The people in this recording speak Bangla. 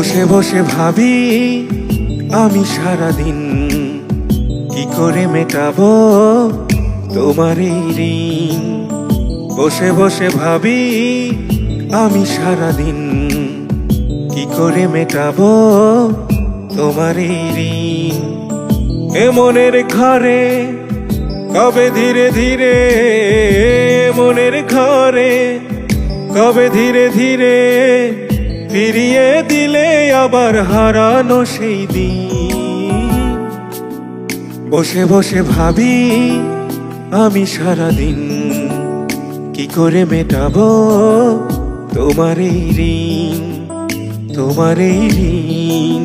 বসে বসে ভাবি আমি সারাদিন কি করে মেটাবো তোমার এই ঋণ। বসে বসে ভাবি আমি সারাদিন কি করে মেটাবো তোমার এই ঋণ। এ মনের ঘরে কবে ধীরে ধীরে, মনের ঘরে কবে ধীরে ধীরে ফিরিয়ে দিলে আবার হারানো সেই দিন। বসে বসে ভাবি আমি সারাদিন কি করে মেটাবো তোমার এই ঋণ, তোমার এই ঋণ।